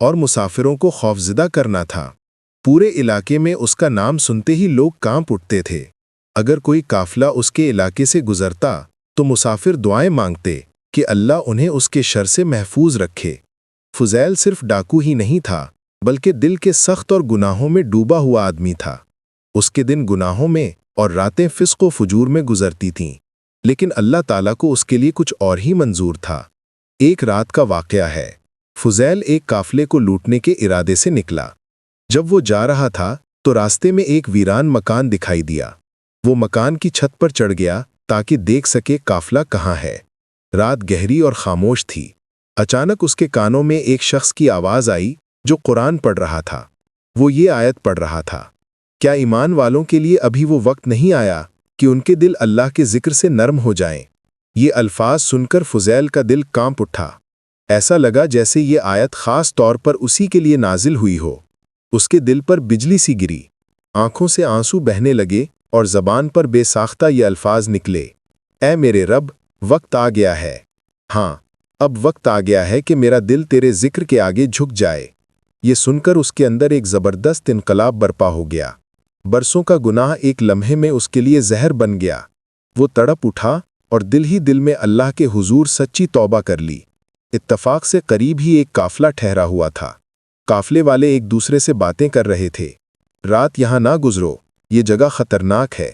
اور مسافروں کو خوفزدہ کرنا تھا۔ پورے علاقے میں اس کا نام سنتے ہی لوگ کانپ اٹھتے تھے۔ اگر کوئی قافلہ اس کے علاقے سے گزرتا تو مسافر دعائیں مانگتے کہ اللہ انہیں اس کے شر سے محفوظ رکھے۔ فضیل صرف ڈاکو ہی نہیں تھا بلکہ دل کے سخت اور گناہوں میں ڈوبا ہوا آدمی تھا۔ اس کے دن گناہوں میں اور راتیں فسق و فجور میں گزرتی تھیں، لیکن اللہ تعالیٰ کو اس کے لیے کچھ اور ہی منظور تھا۔ ایک رات کا واقعہ ہے۔ فضیل ایک قافلے کو لوٹنے کے ارادے سے نکلا۔ جب وہ جا رہا تھا تو راستے میں ایک ویران مکان دکھائی دیا۔ وہ مکان کی چھت پر چڑھ گیا تاکہ دیکھ سکے قافلہ کہاں ہے۔ رات گہری اور خاموش تھی۔ اچانک اس کے کانوں میں ایک شخص کی آواز آئی جو قرآن پڑھ رہا تھا۔ وہ یہ آیت پڑھ رہا تھا، کیا ایمان والوں کے لیے ابھی وہ وقت نہیں آیا کہ ان کے دل اللہ کے ذکر سے نرم ہو جائیں؟ یہ الفاظ سن کر فضیل کا دل کانپ اٹھا۔ ایسا لگا جیسے یہ آیت خاص طور پر اسی کے لیے نازل ہوئی ہو۔ اس کے دل پر بجلی سی گری، آنکھوں سے آنسو بہنے لگے اور زبان پر بے ساختہ یہ الفاظ نکلے، اے میرے رب، وقت آ گیا ہے۔ ہاں، اب وقت آ گیا ہے کہ میرا دل تیرے ذکر کے آگے جھک جائے۔ یہ سن کر اس کے اندر ایک زبردست انقلاب برپا ہو گیا۔ برسوں کا گناہ ایک لمحے میں اس کے لیے زہر بن گیا۔ وہ تڑپ اٹھا اور دل ہی دل میں اللہ کے حضور سچی توبہ کر لی۔ اتفاق سے قریب ہی ایک قافلہ ٹھہرا ہوا تھا۔ قافلے والے ایک دوسرے سے باتیں کر رہے تھے، رات یہاں نہ گزرو، یہ جگہ خطرناک ہے،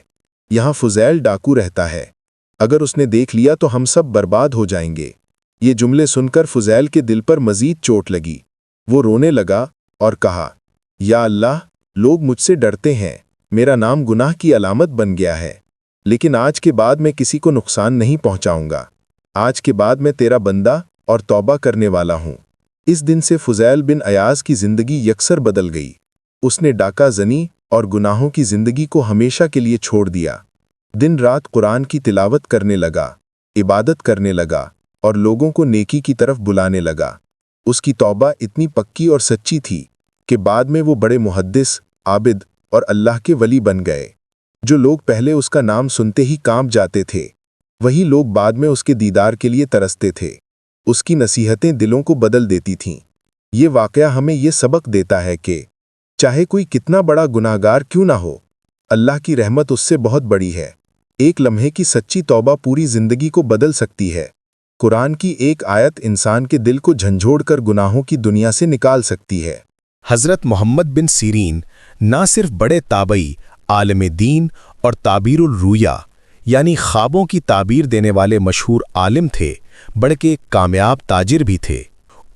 یہاں فضیل ڈاکو رہتا ہے، اگر اس نے دیکھ لیا تو ہم سب برباد ہو جائیں گے۔ یہ جملے سن کر فضیل کے دل پر مزید چوٹ لگی۔ وہ رونے لگا اور کہا، یا اللہ، لوگ مجھ سے ڈرتے ہیں، میرا نام گناہ کی علامت بن گیا ہے، لیکن آج کے بعد میں کسی کو نقصان نہیں پہنچاؤں گا۔ آج کے بعد میں تیرا بندہ اور توبہ کرنے والا ہوں۔ اس دن سے فضیل بن ایاز کی زندگی یکسر بدل گئی۔ اس نے ڈاکہ زنی اور گناہوں کی زندگی کو ہمیشہ کے لیے چھوڑ دیا۔ دن رات قرآن کی تلاوت کرنے لگا، عبادت کرنے لگا اور لوگوں کو نیکی کی طرف بلانے لگا۔ اس کی توبہ اتنی پکی اور سچی تھی کہ بعد میں وہ بڑے محدث، عابد اور اللہ کے ولی بن گئے۔ جو لوگ پہلے اس کا نام سنتے ہی کانپ جاتے تھے، وہی لوگ بعد میں اس کے دیدار کے لیے ترستے تھے۔ اس کی نصیحتیں دلوں کو بدل دیتی تھیں۔ یہ واقعہ ہمیں یہ سبق دیتا ہے کہ چاہے کوئی کتنا بڑا گناہگار کیوں نہ ہو، اللہ کی رحمت اس سے بہت بڑی ہے۔ ایک لمحے کی سچی توبہ پوری زندگی کو بدل سکتی ہے۔ قرآن کی ایک آیت انسان کے دل کو جھنجھوڑ کر گناہوں کی دنیا سے نکال سکتی ہے۔ حضرت محمد بن سیرین نہ صرف بڑے تابعی، عالم دین اور تعبیر الرؤیا یعنی خوابوں کی تعبیر دینے والے مشہور عالم تھے، بلکہ ایک کامیاب تاجر بھی تھے۔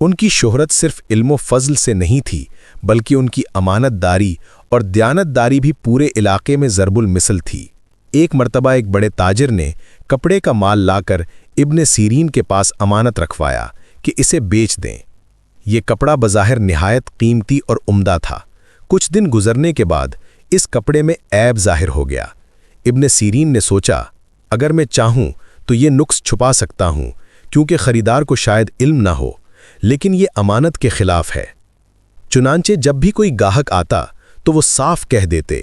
ان کی شہرت صرف علم و فضل سے نہیں تھی، بلکہ ان کی امانت داری اور دیانت داری بھی پورے علاقے میں ضرب المثل تھی۔ ایک مرتبہ ایک بڑے تاجر نے کپڑے کا مال لا کر ابن سیرین کے پاس امانت رکھوایا کہ اسے بیچ دیں۔ یہ کپڑا بظاہر نہایت قیمتی اور عمدہ تھا۔ کچھ دن گزرنے کے بعد اس کپڑے میں عیب ظاہر ہو گیا۔ ابن سیرین نے سوچا، اگر میں چاہوں تو یہ نقص چھپا سکتا ہوں، کیونکہ خریدار کو شاید علم نہ ہو، لیکن یہ امانت کے خلاف ہے۔ چنانچہ جب بھی کوئی گاہک آتا تو وہ صاف کہہ دیتے،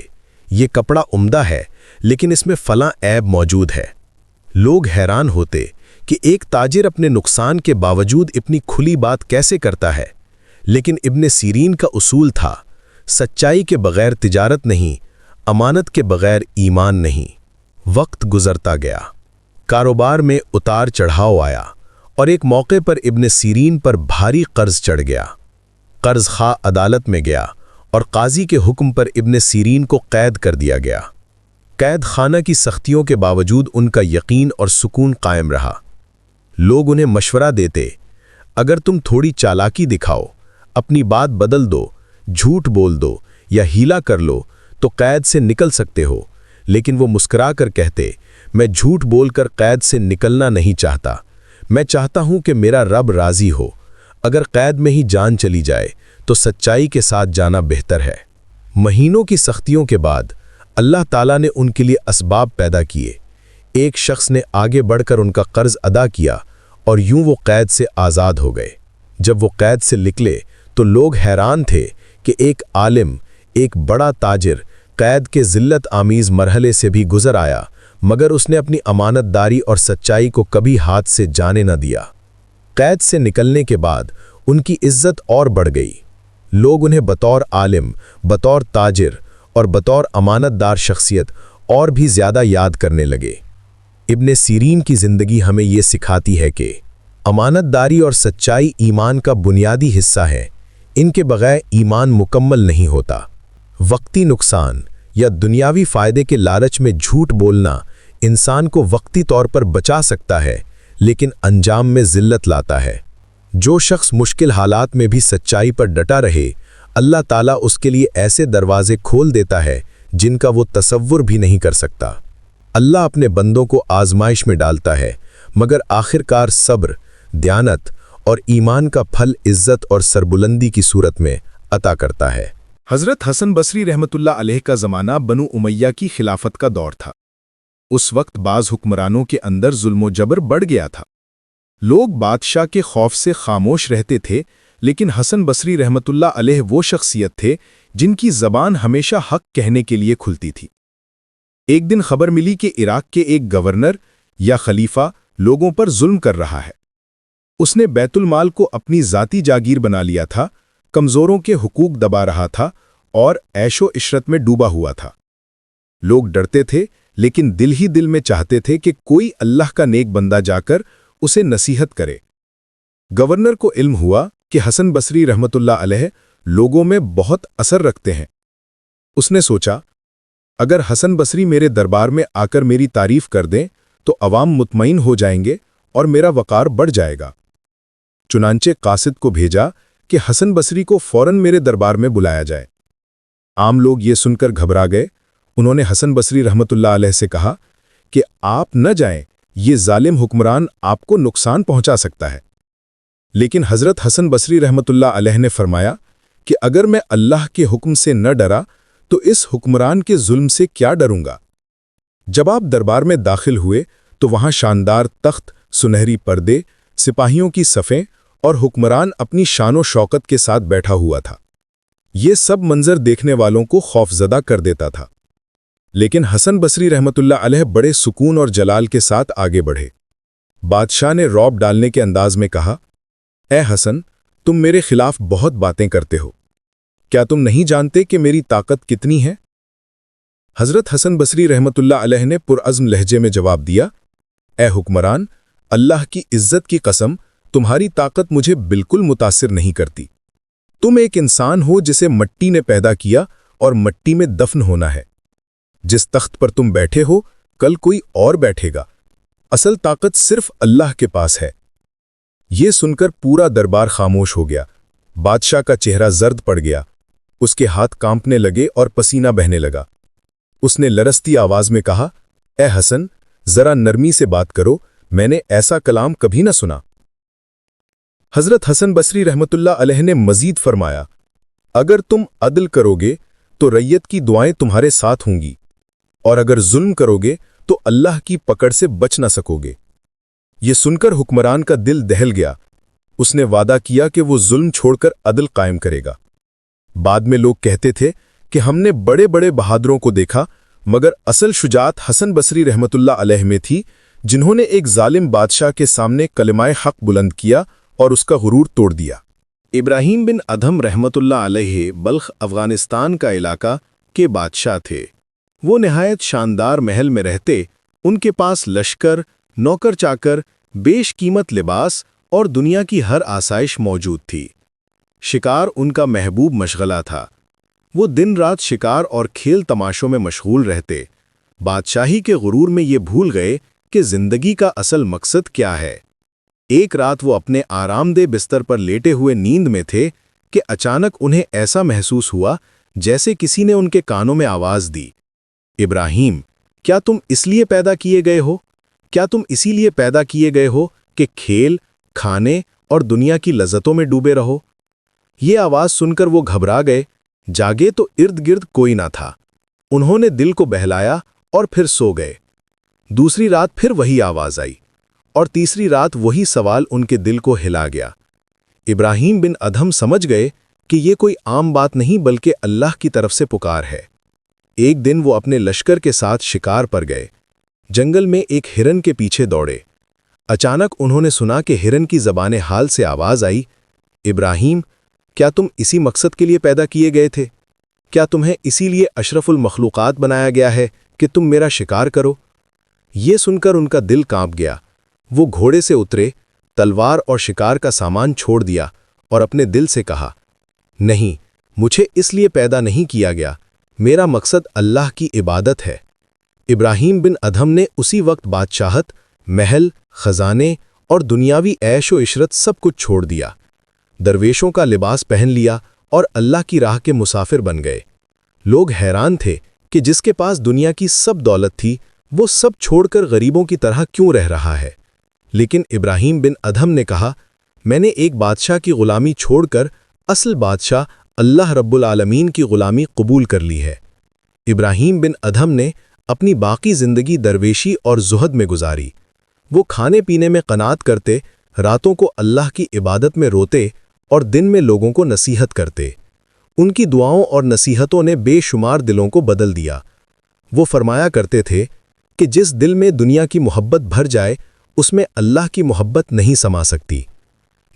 یہ کپڑا عمدہ ہے لیکن اس میں فلاں عیب موجود ہے۔ لوگ حیران ہوتے کہ ایک تاجر اپنے نقصان کے باوجود اتنی کھلی بات کیسے کرتا ہے، لیکن ابن سیرین کا اصول تھا، سچائی کے بغیر تجارت نہیں، امانت کے بغیر ایمان نہیں۔ وقت گزرتا گیا، کاروبار میں اتار چڑھاؤ آیا اور ایک موقع پر ابن سیرین پر بھاری قرض چڑھ گیا۔ قرض خواہ عدالت میں گیا اور قاضی کے حکم پر ابن سیرین کو قید کر دیا گیا۔ قید خانہ کی سختیوں کے باوجود ان کا یقین اور سکون قائم رہا۔ لوگ انہیں مشورہ دیتے، اگر تم تھوڑی چالاکی دکھاؤ، اپنی بات بدل دو، جھوٹ بول دو یا ہیلا کر لو تو قید سے نکل سکتے ہو، لیکن وہ مسکرا کر کہتے، میں جھوٹ بول کر قید سے نکلنا نہیں چاہتا، میں چاہتا ہوں کہ میرا رب راضی ہو، اگر قید میں ہی جان چلی جائے تو سچائی کے ساتھ جانا بہتر ہے۔ مہینوں کی سختیوں کے بعد اللہ تعالیٰ نے ان کے لیے اسباب پیدا کیے۔ ایک شخص نے آگے بڑھ کر ان کا قرض ادا کیا اور یوں وہ قید سے آزاد ہو گئے۔ جب وہ قید سے نکلے تو لوگ حیران تھے کہ ایک عالم، ایک بڑا تاجر قید کے ذلت آمیز مرحلے سے بھی گزر آیا، مگر اس نے اپنی امانت داری اور سچائی کو کبھی ہاتھ سے جانے نہ دیا۔ قید سے نکلنے کے بعد ان کی عزت اور بڑھ گئی۔ لوگ انہیں بطور عالم، بطور تاجر اور بطور امانت دار شخصیت اور بھی زیادہ یاد کرنے لگے۔ ابن سیرین کی زندگی ہمیں یہ سکھاتی ہے کہ امانت داری اور سچائی ایمان کا بنیادی حصہ ہے۔ ان کے بغیر ایمان مکمل نہیں ہوتا۔ وقتی نقصان یا دنیاوی فائدے کے لالچ میں جھوٹ بولنا انسان کو وقتی طور پر بچا سکتا ہے، لیکن انجام میں ذلت لاتا ہے۔ جو شخص مشکل حالات میں بھی سچائی پر ڈٹا رہے، اللہ تعالیٰ اس کے لیے ایسے دروازے کھول دیتا ہے جن کا وہ تصور بھی نہیں کر سکتا۔ اللہ اپنے بندوں کو آزمائش میں ڈالتا ہے، مگر آخرکار صبر، دیانت اور ایمان کا پھل عزت اور سربلندی کی صورت میں عطا کرتا ہے۔ حضرت حسن بصری رحمت اللہ علیہ کا زمانہ بنو امیہ کی خلافت کا دور تھا۔ اس وقت بعض حکمرانوں کے اندر ظلم و جبر بڑھ گیا تھا۔ لوگ بادشاہ کے خوف سے خاموش رہتے تھے، لیکن حسن بصری رحمت اللہ علیہ وہ شخصیت تھے جن کی زبان ہمیشہ حق کہنے کے لیے کھلتی تھی۔ ایک دن خبر ملی کہ عراق کے ایک گورنر یا خلیفہ لوگوں پر ظلم کر رہا ہے۔ اس نے بیت المال کو اپنی ذاتی جاگیر بنا لیا تھا، کمزوروں کے حقوق دبا رہا تھا اور عیش و عشرت میں ڈوبا ہوا تھا۔ لوگ ڈرتے تھے، لیکن دل ہی دل میں چاہتے تھے کہ کوئی اللہ کا نیک بندہ جا کر اسے نصیحت کرے۔ گورنر کو علم ہوا کہ حسن بصری رحمت اللہ علیہ لوگوں میں بہت اثر رکھتے ہیں۔ اس نے سوچا، اگر حسن بصری میرے دربار میں آ کر میری تعریف کر دیں تو عوام مطمئن ہو جائیں گے اور میرا وقار بڑھ جائے گا۔ چنانچہ قاصد کو بھیجا کہ حسن بصری کو فوراً میرے دربار میں بلایا جائے۔ عام لوگ یہ سن کر گھبرا گئے۔ انہوں نے حسن بصری رحمت اللہ علیہ سے کہا کہ آپ نہ جائیں، یہ ظالم حکمران آپ کو نقصان پہنچا سکتا ہے۔ لیکن حضرت حسن بصری رحمت اللہ علیہ نے فرمایا کہ اگر میں اللہ کے حکم سے نہ ڈرا تو اس حکمران کے ظلم سے کیا ڈروں گا؟ جب آپ دربار میں داخل ہوئے تو وہاں شاندار تخت، سنہری پردے، سپاہیوں کی صفیں اور حکمران اپنی شان و شوکت کے ساتھ بیٹھا ہوا تھا۔ یہ سب منظر دیکھنے والوں کو خوفزدہ کر دیتا تھا، لیکن حسن بصری رحمت اللہ علیہ بڑے سکون اور جلال کے ساتھ آگے بڑھے۔ بادشاہ نے رعب ڈالنے کے انداز میں کہا، اے حسن، تم میرے خلاف بہت باتیں کرتے ہو، کیا تم نہیں جانتے کہ میری طاقت کتنی ہے؟ حضرت حسن بصری رحمت اللہ علیہ نے پرعزم لہجے میں جواب دیا، اے حکمران، اللہ کی عزت کی قسم، تمہاری طاقت مجھے بالکل متاثر نہیں کرتی۔ تم ایک انسان ہو جسے مٹی نے پیدا کیا اور مٹی میں دفن ہونا ہے۔ جس تخت پر تم بیٹھے ہو، کل کوئی اور بیٹھے گا۔ اصل طاقت صرف اللہ کے پاس ہے۔ یہ سن کر پورا دربار خاموش ہو گیا۔ بادشاہ کا چہرہ زرد پڑ گیا، اس کے ہاتھ کانپنے لگے اور پسینہ بہنے لگا۔ اس نے لرزتی آواز میں کہا، اے حسن، ذرا نرمی سے بات کرو، میں نے ایسا کلام کبھی نہ سنا۔ حضرت حسن بصری رحمت اللہ علیہ نے مزید فرمایا، اگر تم عدل کرو گے تو ریت کی دعائیں تمہارے ساتھ ہوں گی، اور اگر ظلم کرو گے تو اللہ کی پکڑ سے بچ نہ سکو گے۔ یہ سن کر حکمران کا دل دہل گیا۔ اس نے وعدہ کیا کہ وہ ظلم چھوڑ کر عدل قائم کرے گا۔ بعد میں لوگ کہتے تھے کہ ہم نے بڑے بڑے بہادروں کو دیکھا، مگر اصل شجاعت حسن بصری رحمت اللہ علیہ میں تھی، جنہوں نے ایک ظالم بادشاہ کے سامنے کلمہ حق بلند کیا اور اس کا غرور توڑ دیا۔ ابراہیم بن ادھم رحمت اللہ علیہ بلخ افغانستان کا علاقہ کے بادشاہ تھے۔ وہ نہایت شاندار محل میں رہتے، ان کے پاس لشکر، نوکر چاکر، بیش قیمت لباس اور دنیا کی ہر آسائش موجود تھی۔ شکار ان کا محبوب مشغلہ تھا۔ وہ دن رات شکار اور کھیل تماشوں میں مشغول رہتے۔ بادشاہی کے غرور میں یہ بھول گئے کہ زندگی کا اصل مقصد کیا ہے۔ ایک رات وہ اپنے آرام دہ بستر پر لیٹے ہوئے نیند میں تھے کہ اچانک انہیں ایسا محسوس ہوا جیسے کسی نے ان کے کانوں میں آواز دی، ابراہیم، کیا تم اس لیے پیدا کیے گئے ہو؟ کیا تم اسی لیے پیدا کیے گئے ہو کہ کھیل، کھانے اور دنیا کی لذتوں میں ڈوبے رہو؟ یہ آواز سن کر وہ گھبرا گئے۔ جاگے تو ارد گرد کوئی نہ تھا۔ انہوں نے دل کو بہلایا اور پھر سو گئے۔ دوسری رات پھر وہی آواز آئی، اور تیسری رات وہی سوال ان کے دل کو ہلا گیا۔ ابراہیم بن ادھم سمجھ گئے کہ یہ کوئی عام بات نہیں بلکہ اللہ کی طرف سے پکار ہے۔ ایک دن وہ اپنے لشکر کے ساتھ شکار پر گئے۔ جنگل میں ایک ہرن کے پیچھے دوڑے۔ اچانک انہوں نے سنا کہ ہرن کی زبان حال سے آواز آئی، ابراہیم، کیا تم اسی مقصد کے لیے پیدا کیے گئے تھے؟ کیا تمہیں اسی لیے اشرف المخلوقات بنایا گیا ہے کہ تم میرا شکار کرو؟ یہ سن کر ان کا دل کانپ گیا۔ وہ گھوڑے سے اترے، تلوار اور شکار کا سامان چھوڑ دیا اور اپنے دل سے کہا، نہیں، مجھے اس لیے پیدا نہیں کیا گیا، میرا مقصد اللہ کی عبادت ہے۔ ابراہیم بن ادھم نے اسی وقت بادشاہت، محل، خزانے اور دنیاوی عیش و عشرت سب کچھ چھوڑ دیا، درویشوں کا لباس پہن لیا اور اللہ کی راہ کے مسافر بن گئے۔ لوگ حیران تھے کہ جس کے پاس دنیا کی سب دولت تھی وہ سب چھوڑ کر غریبوں کی طرح کیوں رہ رہا ہے؟ لیکن ابراہیم بن ادھم نے کہا، میں نے ایک بادشاہ کی غلامی چھوڑ کر اصل بادشاہ اللہ رب العالمین کی غلامی قبول کر لی ہے۔ ابراہیم بن ادھم نے اپنی باقی زندگی درویشی اور زہد میں گزاری۔ وہ کھانے پینے میں قناعت کرتے، راتوں کو اللہ کی عبادت میں روتے اور دن میں لوگوں کو نصیحت کرتے۔ ان کی دعاؤں اور نصیحتوں نے بے شمار دلوں کو بدل دیا۔ وہ فرمایا کرتے تھے کہ جس دل میں دنیا کی محبت بھر جائے اس میں اللہ کی محبت نہیں سما سکتی۔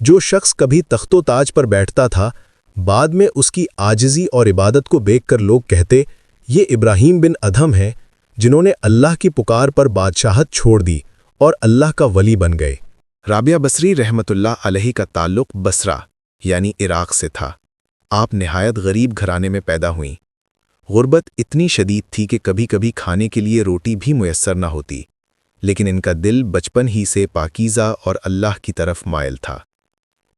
جو شخص کبھی تخت و تاج پر بیٹھتا تھا، بعد میں اس کی عاجزی اور عبادت کو دیکھ کر لوگ کہتے، یہ ابراہیم بن ادھم ہے جنہوں نے اللہ کی پکار پر بادشاہت چھوڑ دی اور اللہ کا ولی بن گئے۔ رابعہ بصری رحمت اللہ علیہ کا تعلق بصرہ یعنی عراق سے تھا۔ آپ نہایت غریب گھرانے میں پیدا ہوئیں۔ غربت اتنی شدید تھی کہ کبھی کبھی کھانے کے لیے روٹی بھی میسر نہ ہوتی، لیکن ان کا دل بچپن ہی سے پاکیزہ اور اللہ کی طرف مائل تھا۔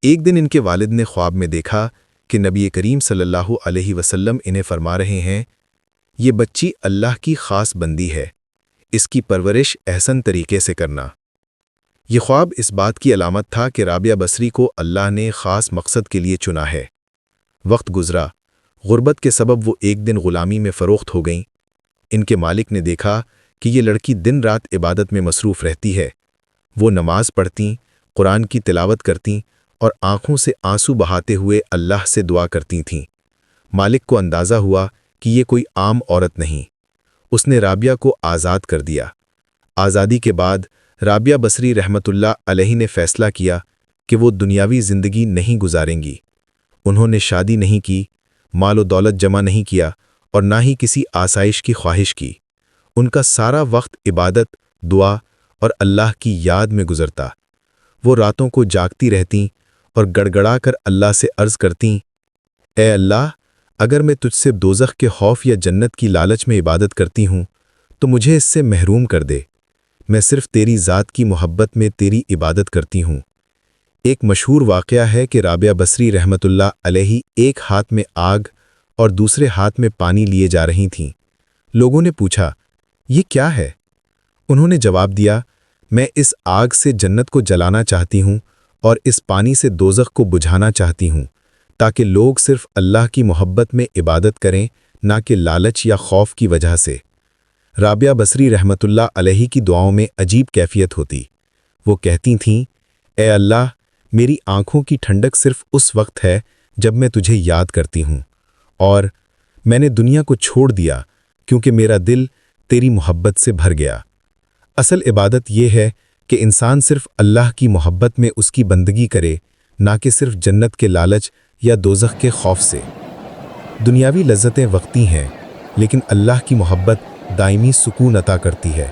ایک دن ان کے والد نے خواب میں دیکھا کہ نبی کریم صلی اللہ علیہ وسلم انہیں فرما رہے ہیں، یہ بچی اللہ کی خاص بندی ہے، اس کی پرورش احسن طریقے سے کرنا۔ یہ خواب اس بات کی علامت تھا کہ رابعہ بصری کو اللہ نے خاص مقصد کے لیے چنا ہے۔ وقت گزرا، غربت کے سبب وہ ایک دن غلامی میں فروخت ہو گئیں۔ ان کے مالک نے دیکھا کہ یہ لڑکی دن رات عبادت میں مصروف رہتی ہے۔ وہ نماز پڑھتیں، قرآن کی تلاوت کرتیں اور آنکھوں سے آنسو بہاتے ہوئے اللہ سے دعا کرتی تھیں۔ مالک کو اندازہ ہوا کہ یہ کوئی عام عورت نہیں۔ اس نے رابعہ کو آزاد کر دیا۔ آزادی کے بعد رابعہ بصری رحمت اللہ علیہ نے فیصلہ کیا کہ وہ دنیاوی زندگی نہیں گزاریں گی۔ انہوں نے شادی نہیں کی، مال و دولت جمع نہیں کیا اور نہ ہی کسی آسائش کی خواہش کی۔ ان کا سارا وقت عبادت، دعا اور اللہ کی یاد میں گزرتا۔ وہ راتوں کو جاگتی رہتیں اور گڑگڑا کر اللہ سے عرض کرتیں، اے اللہ، اگر میں تجھ سے دوزخ کے خوف یا جنت کی لالچ میں عبادت کرتی ہوں تو مجھے اس سے محروم کر دے۔ میں صرف تیری ذات کی محبت میں تیری عبادت کرتی ہوں۔ ایک مشہور واقعہ ہے کہ رابعہ بصری رحمت اللہ علیہ ایک ہاتھ میں آگ اور دوسرے ہاتھ میں پانی لیے جا رہی تھیں۔ لوگوں نے پوچھا، یہ کیا ہے؟ انہوں نے جواب دیا، میں اس آگ سے جنت کو جلانا چاہتی ہوں اور اس پانی سے دوزخ کو بجھانا چاہتی ہوں، تاکہ لوگ صرف اللہ کی محبت میں عبادت کریں، نہ کہ لالچ یا خوف کی وجہ سے۔ رابعہ بصری رحمت اللہ علیہ کی دعاؤں میں عجیب کیفیت ہوتی۔ وہ کہتی تھیں، اے اللہ، میری آنکھوں کی ٹھنڈک صرف اس وقت ہے جب میں تجھے یاد کرتی ہوں، اور میں نے دنیا کو چھوڑ دیا کیونکہ میرا دل تیری محبت سے بھر گیا۔ اصل عبادت یہ ہے کہ انسان صرف اللہ کی محبت میں اس کی بندگی کرے، نہ کہ صرف جنت کے لالچ یا دوزخ کے خوف سے۔ دنیاوی لذتیں وقتی ہیں، لیکن اللہ کی محبت دائمی سکون عطا کرتی ہے۔